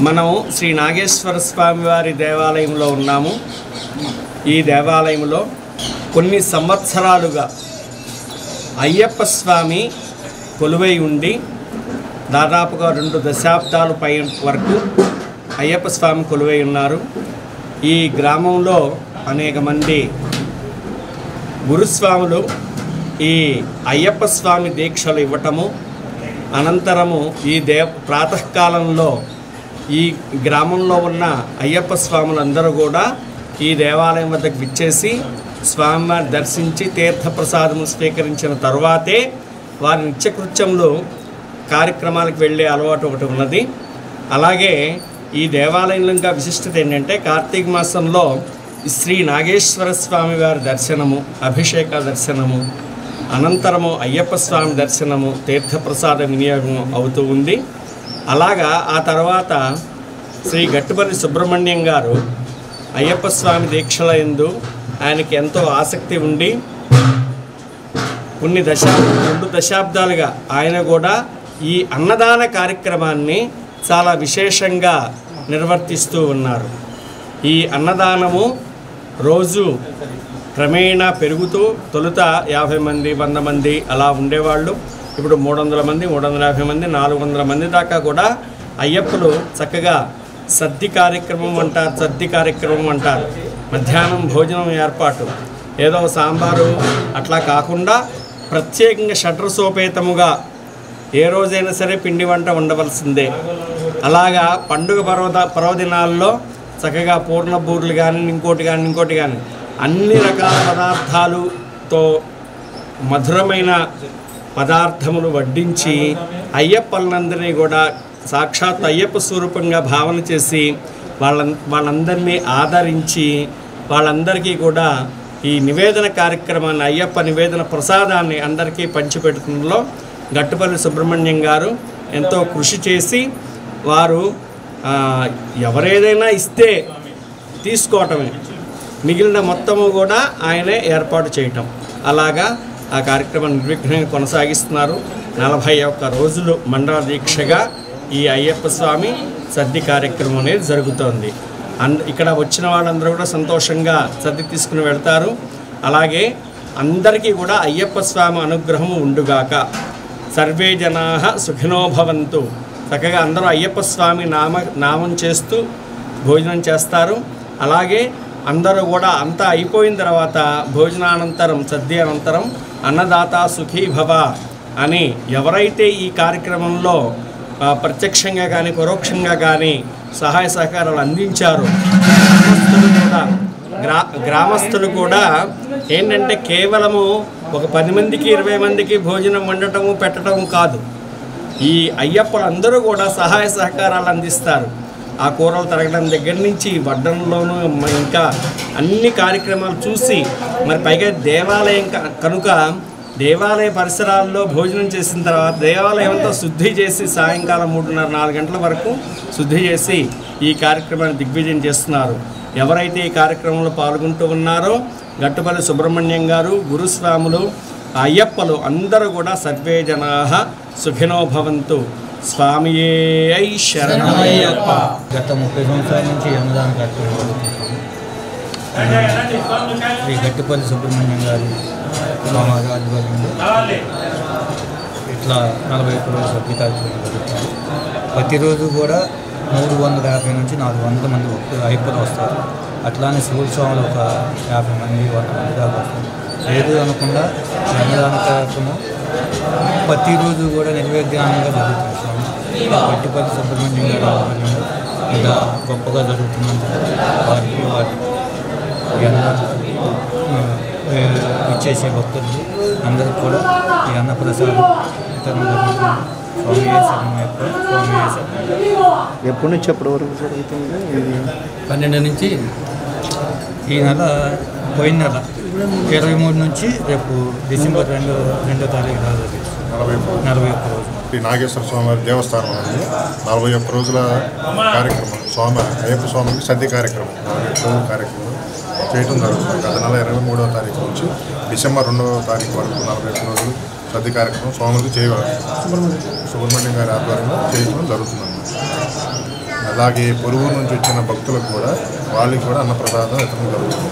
మనం శ్రీ నాగేశ్వర స్వామి వారి దేవాలయంలో ఉన్నాము. ఈ దేవాలయంలో కొన్ని సంవత్సరాలుగా అయ్యప్ప స్వామి కొలువై ఉండి దాదాపుగా 2 దశాబ్దాల పై వరకు అయ్యప్ప స్వామి కొలువై ఉన్నారు. ఈ గ్రామంలో అనేక మంది గురుస్వాములు ఈ అయ్యప్ప స్వామి దీక్షలు ఇవ్వటము, అనంతరము ఈ ప్రాతకాలంలో ఈ గ్రామంలో ఉన్న అయ్యప్ప స్వాములందరూ కూడా ఈ దేవాలయం వద్దకు విచ్చేసి స్వామివారిని దర్శించి తీర్థప్రసాదము స్వీకరించిన తరువాతే వారి నిత్యకృత్యములు కార్యక్రమాలకు వెళ్ళే అలవాటు ఒకటి ఉన్నది. అలాగే ఈ దేవాలయంలో ఇంకా విశిష్టత ఏంటంటే కార్తీక మాసంలో శ్రీ నాగేశ్వర స్వామి వారి దర్శనము, అభిషేక దర్శనము, అనంతరము అయ్యప్ప స్వామి దర్శనము, తీర్థప్రసాద వినియోగం అవుతూ ఉంది. అలాగా ఆ తర్వాత శ్రీ గట్టుపల్లి సుబ్రహ్మణ్యం గారు అయ్యప్ప స్వామి దీక్షల యందు ఆయనకి ఎంతో ఆసక్తి ఉండి కొన్ని 2 దశాబ్దాలుగా ఆయన కూడా ఈ అన్నదాన కార్యక్రమాన్ని చాలా విశేషంగా నిర్వర్తిస్తూ ఉన్నారు. ఈ అన్నదానము రోజు క్రమేణా పెరుగుతూ తొలుత 50 మంది 100 మంది అలా ఉండేవాళ్ళు. ఇప్పుడు 300 మంది 350 మంది 400 మంది దాకా కూడా అయ్యప్పలు చక్కగా సద్ది కార్యక్రమం అంటారు. మధ్యాహ్నం భోజనం ఏర్పాటు ఏదో సాంబారు అట్లా కాకుండా ప్రత్యేకంగా షడ్రసోపేతముగా ఏ రోజైనా సరే పిండి వంట ఉండవలసిందే. అలాగా పండుగ పర్వదినాల్లో చక్కగా పూర్ణ బూర్లు కానీ ఇంకోటి కానీ అన్ని రకాల పదార్థాలతో మధురమైన పదార్థములు వడ్డించి అయ్యప్పలందరినీ కూడా సాక్షాత్ అయ్యప్ప స్వరూపంగా భావన చేసి వాళ్ళందరినీ ఆదరించి వాళ్ళందరికీ కూడా ఈ నివేదన కార్యక్రమాన్ని, అయ్యప్ప నివేదన ప్రసాదాన్ని అందరికీ పంచిపెట్టడంలో గట్టుపల్లి సుబ్రహ్మణ్యం గారు ఎంతో కృషి చేసి వారు ఎవరేదైనా ఇస్తే తీసుకోవటమే, మిగిలిన మొత్తము కూడా ఆయనే ఏర్పాటు చేయటం. అలాగా ఆ కార్యక్రమాన్ని నిర్విఘ్నంగా కొనసాగిస్తున్నారు. 41 రోజులు మండల దీక్షగా ఈ అయ్యప్ప స్వామి సద్ది కార్యక్రమం అనేది జరుగుతోంది. ఇక్కడ వచ్చిన వాళ్ళందరూ కూడా సంతోషంగా సద్ది తీసుకుని వెళ్తారు. అలాగే అందరికీ కూడా అయ్యప్ప స్వామి అనుగ్రహము ఉండుగాక. సర్వే జనాః సుఖినో భవంతు. చక్కగా అందరూ అయ్యప్ప స్వామి నామం చేస్తూ భోజనం చేస్తారు. అలాగే అందరూ కూడా అంతా అయిపోయిన తర్వాత భోజనానంతరం సద్ది అనంతరం అన్నదాత సుఖీ భవ అని ఎవరైతే ఈ కార్యక్రమంలో ప్రత్యక్షంగా కానీ పరోక్షంగా కానీ సహాయ సహకారాలు అందించారో గ్రామస్తులు కూడా ఏంటంటే కేవలము ఒక 10 మందికి 20 మందికి భోజనం వండటము పెట్టడము కాదు, ఈ అయ్యప్పలందరూ కూడా సహాయ సహకారాలు అందిస్తారు. ఆ కూరలు తరగడం దగ్గర నుంచి వడ్డంలోనూ ఇంకా అన్ని కార్యక్రమాలు చూసి మరి పైగా దేవాలయం కనుక దేవాలయ పరిసరాల్లో భోజనం చేసిన తర్వాత దేవాలయం అంతా శుద్ధి చేసి సాయంకాలం 3:30-4 గంటల వరకు శుద్ధి చేసి ఈ కార్యక్రమాన్ని దిగ్విజయం చేస్తున్నారు. ఎవరైతే ఈ కార్యక్రమంలో పాల్గొంటూ ఉన్నారో గట్టుపల్లి సుబ్రహ్మణ్యం గారు, గురుస్వాములు, అయ్యప్పలు అందరూ కూడా సర్వే జనాః సుఖినో భవంతు. స్వామియే శరణమయ్యప్ప. గత 30 సంవత్సరాల నుంచి అన్నదాన కార్యక్రమం శ్రీ గట్టుపల్లి సుబ్రహ్మణ్యం గారి స్వామి ఆధ్వర్యంలో ఇట్లా 41 రోజులు సద్ది కార్యక్రమం జరుగుతుంది. ప్రతిరోజు కూడా 350 నుంచి 400 మంది అయ్యప్పలు వస్తారు. అట్లానే శివుల స్వాములు ఒక 50 మంది 100 మంది దాకా వస్తారు. లేదు అనకుండా అన్నదాన కార్యక్రమం ప్రతిరోజు కూడా నిర్విఘ్నంగా జరుగుతుంది. స్వామి గట్టుపల్లి సుబ్రహ్మణ్యం గారి ఆధ్వర్యంలో ఇలా గొప్పగా జరుగుతుందంటే వారికి ఇచ్చేసే భక్తులు అందరికి కూడా ఈ అన్నప్రసాదం వితరణ జరుగుతుంది. స్వామియే శరణమయ్యప్ప. స్వామియే శరణమయ్యప్ప. ఎప్పటి నుంచి ఎప్పటి వరకు జరుగుతుంది? 12 నుంచి ఈ నెల, పోయిన నెల 23 నుంచి రేపు డిసెంబర్ 2వ తారీఖు దాకా 41 రోజులు శ్రీ నాగేశ్వర స్వామి వారి దేవస్థానం అనేది 41 రోజుల కార్యక్రమం. అయ్యప్ప స్వామికి సద్ది కార్యక్రమం 41 రోజుల కార్యక్రమం చేయడం జరుగుతుంది. గత నెల 23వ తారీఖు నుంచి డిసెంబర్ 2వ తారీఖు వరకు 41 రోజులు సద్ది కార్యక్రమం స్వాములకు సుబ్రహ్మణ్యం గారి ఆధ్వర్యంలో చేయడం జరుగుతుందన్నమాట. అలాగే పొరుగురు నుంచి వచ్చిన భక్తులకు కూడా వాళ్ళకి కూడా అన్నప్రసాదం ఇవ్వడం జరుగుతుంది.